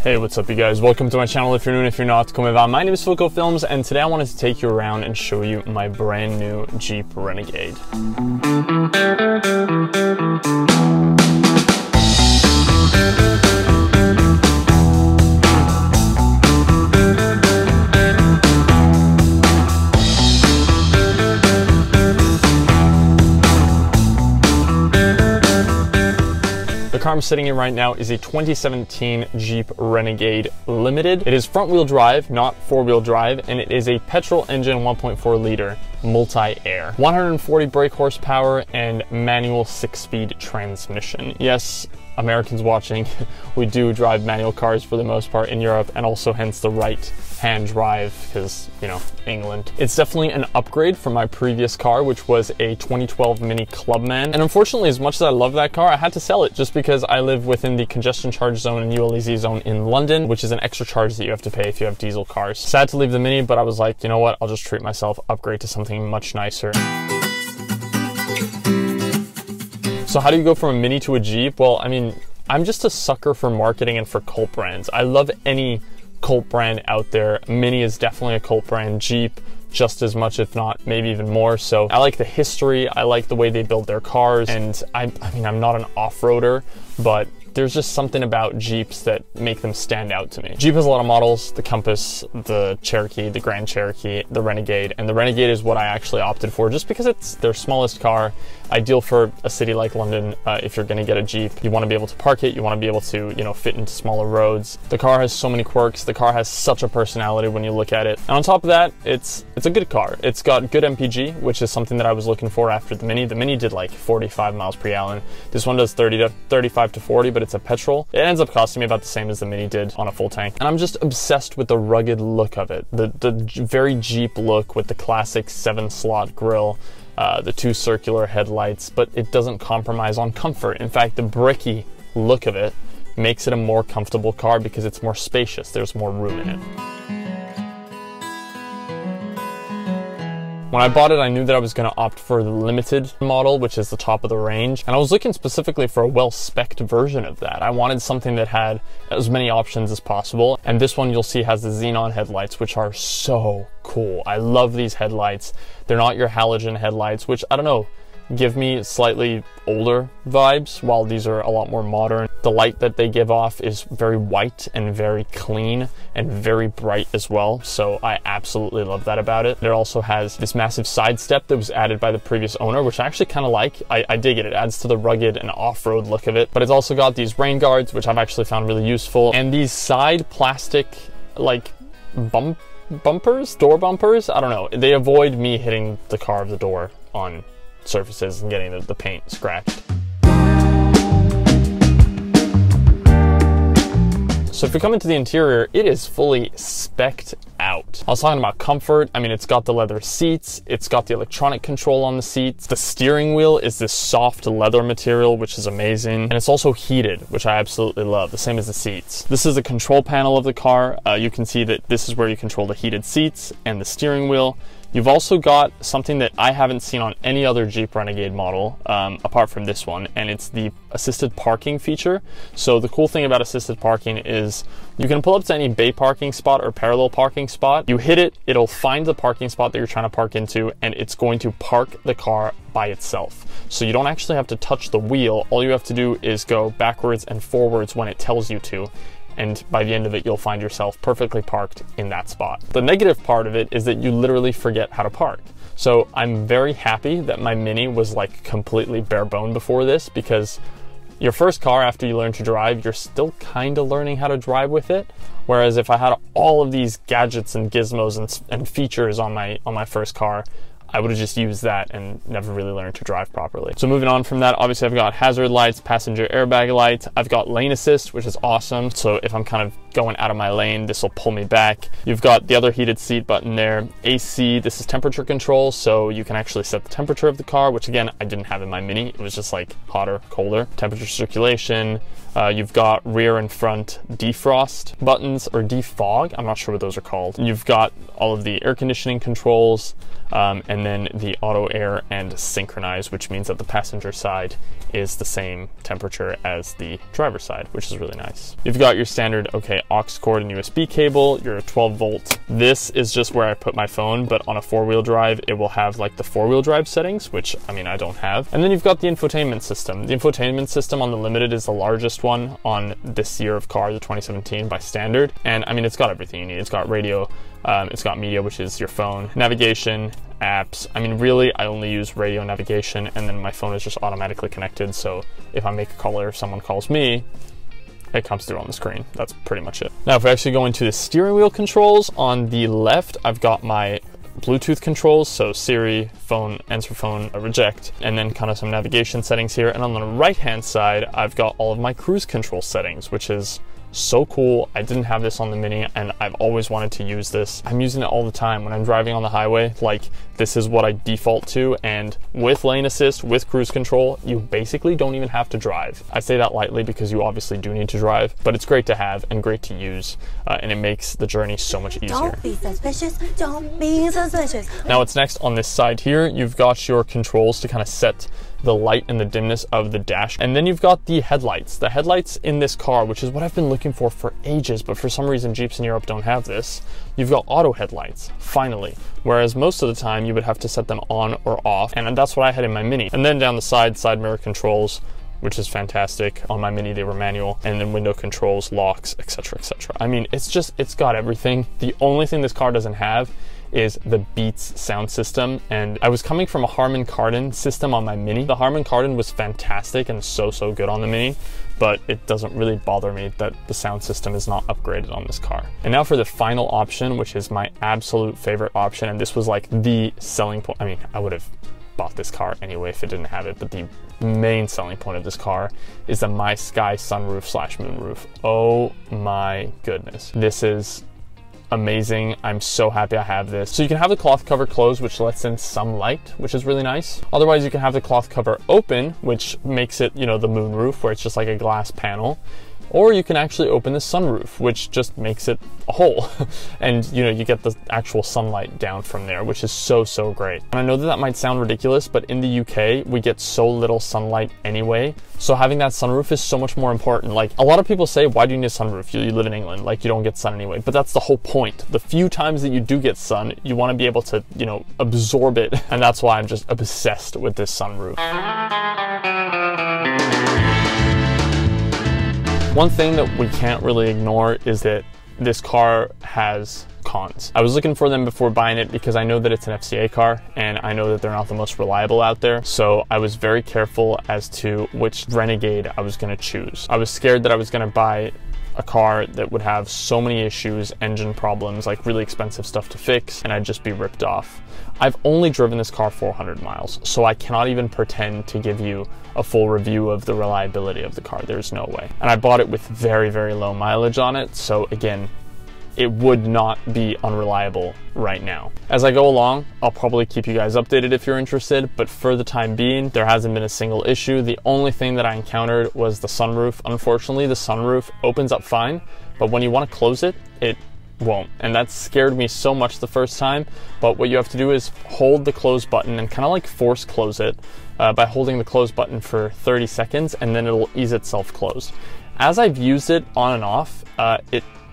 Hey, what's up you guys? Welcome to my channel. If you're new and if you're not, come on. My name is filcofilms and today I wanted to take you around and show you my brand new Jeep Renegade. The car I'm sitting in right now is a 2017 Jeep Renegade Limited. It is front-wheel drive, not four-wheel drive, and it is a petrol engine 1.4 liter multi-air. 140 brake horsepower and manual 6-speed transmission. Yes, Americans watching, we do drive manual cars for the most part in Europe, and also hence the right-hand drive because, you know, England. It's definitely an upgrade from my previous car, which was a 2012 Mini Clubman. And unfortunately, as much as I love that car, I had to sell it just because I live within the congestion charge zone and ULEZ zone in London, which is an extra charge that you have to pay if you have diesel cars. Sad to leave the Mini, but I was like, you know what? I'll just treat myself, upgrade to something much nicer. So how do you go from a Mini to a Jeep? Well, I mean, I'm just a sucker for marketing and for cult brands. I love any cult brand out there. Mini is definitely a cult brand. Jeep just as much, if not maybe even more. So I like the history, I like the way they build their cars, and I mean, I'm not an off-roader, but there's just something about Jeeps that make them stand out to me. Jeep has a lot of models: the Compass, the Cherokee, the Grand Cherokee, the Renegade, and the Renegade is what I actually opted for just because it's their smallest car, ideal for a city like London. If you're gonna get a Jeep, you wanna be able to park it, you wanna be able to, you know, fit into smaller roads. The car has so many quirks, the car has such a personality when you look at it. And on top of that, it's a good car. It's got good MPG, which is something that I was looking for after the Mini. The Mini did like 45 miles per gallon. This one does 35 to 40, but it's a petrol. It ends up costing me about the same as the Mini did on a full tank. And I'm just obsessed with the rugged look of it. The very Jeep look with the classic 7-slot grille, the 2 circular headlights, but it doesn't compromise on comfort. In fact, the bricky look of it makes it a more comfortable car because it's more spacious. There's more room in it. When I bought it, I knew that I was going to opt for the Limited model, which is the top of the range. And I was looking specifically for a well-spec'd version of that. I wanted something that had as many options as possible. And this one you'll see has the xenon headlights, which are so cool. I love these headlights. They're not your halogen headlights, which, I don't know, give me slightly older vibes, while these are a lot more modern. The light that they give off is very white and very clean and very bright as well, so I absolutely love that about it. It also has this massive side step that was added by the previous owner, which I actually kind of like. I dig it. It adds to the rugged and off-road look of it, but it's also got these rain guards, which I've actually found really useful, and these side plastic like bumpers, door bumpers. I don't know, they avoid me hitting the car of the door on surfaces and getting the paint scratched. So if we come into the interior, it is fully spec'd out. I was talking about comfort. I mean, it's got the leather seats, it's got the electronic control on the seats. The steering wheel is this soft leather material, which is amazing. And it's also heated, which I absolutely love, the same as the seats. This is the control panel of the car. You can see that this is where you control the heated seats and the steering wheel. You've also got something that I haven't seen on any other Jeep Renegade model, apart from this one, and it's the assisted parking feature. So the cool thing about assisted parking is you can pull up to any bay parking spot or parallel parking spot. You hit it, it'll find the parking spot that you're trying to park into, and it's going to park the car by itself. So you don't actually have to touch the wheel. All you have to do is go backwards and forwards when it tells you to. And by the end of it, you'll find yourself perfectly parked in that spot. The negative part of it is that you literally forget how to park. So I'm very happy that my Mini was like completely bare bone before this, because your first car after you learn to drive, you're still kind of learning how to drive with it. Whereas if I had all of these gadgets and gizmos and features on my first car, I would have just used that and never really learned to drive properly. So moving on from that, obviously I've got hazard lights, passenger airbag lights. I've got lane assist, which is awesome. So if I'm kind of going out of my lane, this will pull me back. You've got the other heated seat button there. AC, this is temperature control. So you can actually set the temperature of the car, which again, I didn't have in my Mini. It was just like hotter, colder. Temperature circulation, You've got rear and front defrost buttons, or defog, I'm not sure what those are called. You've got all of the air conditioning controls, and then the auto air and synchronize, which means that the passenger side is the same temperature as the driver's side, which is really nice. You've got your standard, okay, aux cord and USB cable, your 12 volt. This is just where I put my phone, but on a 4-wheel drive, it will have like the 4-wheel drive settings, which I mean, I don't have. And then you've got the infotainment system. The infotainment system on the Limited is the largest one on this year of car, the 2017 by standard. And I mean, it's got everything you need. It's got radio, it's got media, which is your phone, navigation, apps. I mean, really, I only use radio navigation, and then my phone is just automatically connected. So if I make a call or if someone calls me, it comes through on the screen. That's pretty much it. Now, if we actually go into the steering wheel controls, on the left, I've got my Bluetooth controls, so Siri, phone, answer phone, reject, and then kind of some navigation settings here. And on the right-hand side, I've got all of my cruise control settings, which is so cool. I didn't have this on the Mini, and I've always wanted to use this. I'm using it all the time when I'm driving on the highway. Like, this is what I default to, and with lane assist, with cruise control, you basically don't even have to drive. I say that lightly because you obviously do need to drive, but it's great to have and great to use, and it makes the journey so much easier. Don't be suspicious, don't be suspicious. Now, what's next on this side here, you've got your controls to kind of set the light and the dimness of the dash. And then you've got the headlights. The headlights in this car, which is what I've been looking for ages, but for some reason Jeeps in Europe don't have this. You've got auto headlights, finally. Whereas most of the time you would have to set them on or off, and that's what I had in my Mini. And then down the side mirror controls, which is fantastic. On my Mini, they were manual, and then window controls, locks, etc., etc. I mean, it's got everything. The only thing this car doesn't have is the Beats sound system, and I was coming from a Harman Kardon system on my Mini. The Harman Kardon was fantastic and so good on the Mini, but it doesn't really bother me that the sound system is not upgraded on this car. And now for the final option, which is my absolute favorite option, and this was like the selling point. I mean, I would have bought this car anyway if it didn't have it, but the main selling point of this car is the mysky sunroof / moonroof. Oh my goodness. This is amazing. I'm so happy I have this. So you can have the cloth cover closed, which lets in some light, which is really nice. Otherwise, you can have the cloth cover open, which makes it, you know, the moonroof, where it's just like a glass panel. Or you can actually open the sunroof, which just makes it a hole. And you know, you get the actual sunlight down from there, which is so great. And I know that that might sound ridiculous, but in the UK, we get so little sunlight anyway. So having that sunroof is so much more important. Like, a lot of people say, why do you need a sunroof? You live in England, like, you don't get sun anyway. But that's the whole point. The few times that you do get sun, you want to be able to, you know, absorb it. And that's why I'm just obsessed with this sunroof. One thing that we can't really ignore is that this car has cons. I was looking for them before buying it because I know that it's an FCA car, and I know that they're not the most reliable out there. So I was very careful as to which Renegade I was going to choose. I was scared that I was going to buy a car that would have so many issues, engine problems, like really expensive stuff to fix, and I'd just be ripped off. I've only driven this car 400 miles, so I cannot even pretend to give you a full review of the reliability of the car. There's no way. And I bought it with very low mileage on it, so again, it would not be unreliable right now. As I go along, I'll probably keep you guys updated if you're interested, but for the time being, there hasn't been a single issue. The only thing that I encountered was the sunroof. Unfortunately, the sunroof opens up fine, but when you want to close it, it won't. And that scared me so much the first time. But what you have to do is hold the close button and kind of like force close it by holding the close button for 30 seconds, and then it'll ease itself closed. As I've used it on and off,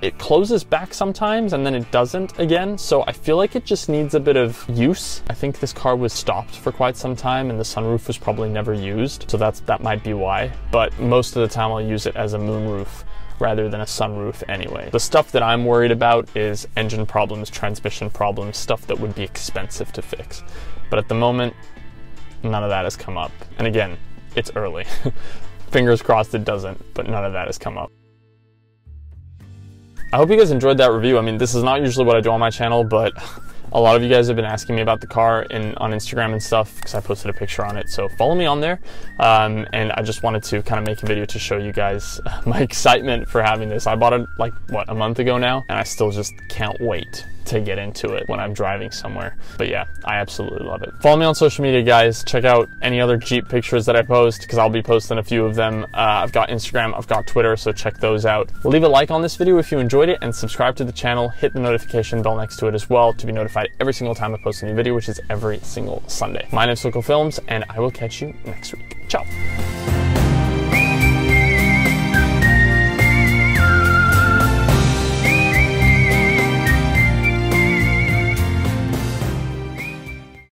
it closes back sometimes and then it doesn't again. So I feel like it just needs a bit of use. I think this car was stopped for quite some time and the sunroof was probably never used. So that might be why. But most of the time I'll use it as a moonroof rather than a sunroof anyway. The stuff that I'm worried about is engine problems, transmission problems, stuff that would be expensive to fix. But at the moment, none of that has come up. And again, it's early. Fingers crossed it doesn't, but none of that has come up. I hope you guys enjoyed that review. I mean, this is not usually what I do on my channel, but a lot of you guys have been asking me about the car on Instagram and stuff because I posted a picture on it. So follow me on there. And I just wanted to kind of make a video to show you guys my excitement for having this. I bought it like, what, a month ago now? And I still just can't wait to get into it when I'm driving somewhere. But yeah, I absolutely love it. Follow me on social media, guys. Check out any other Jeep pictures that I post, because I'll be posting a few of them. I've got Instagram, I've got Twitter, so check those out. Leave a like on this video if you enjoyed it, and subscribe to the channel. Hit the notification bell next to it as well to be notified every single time I post a new video, which is every single Sunday. My name is filcofilms, and I will catch you next week. Ciao.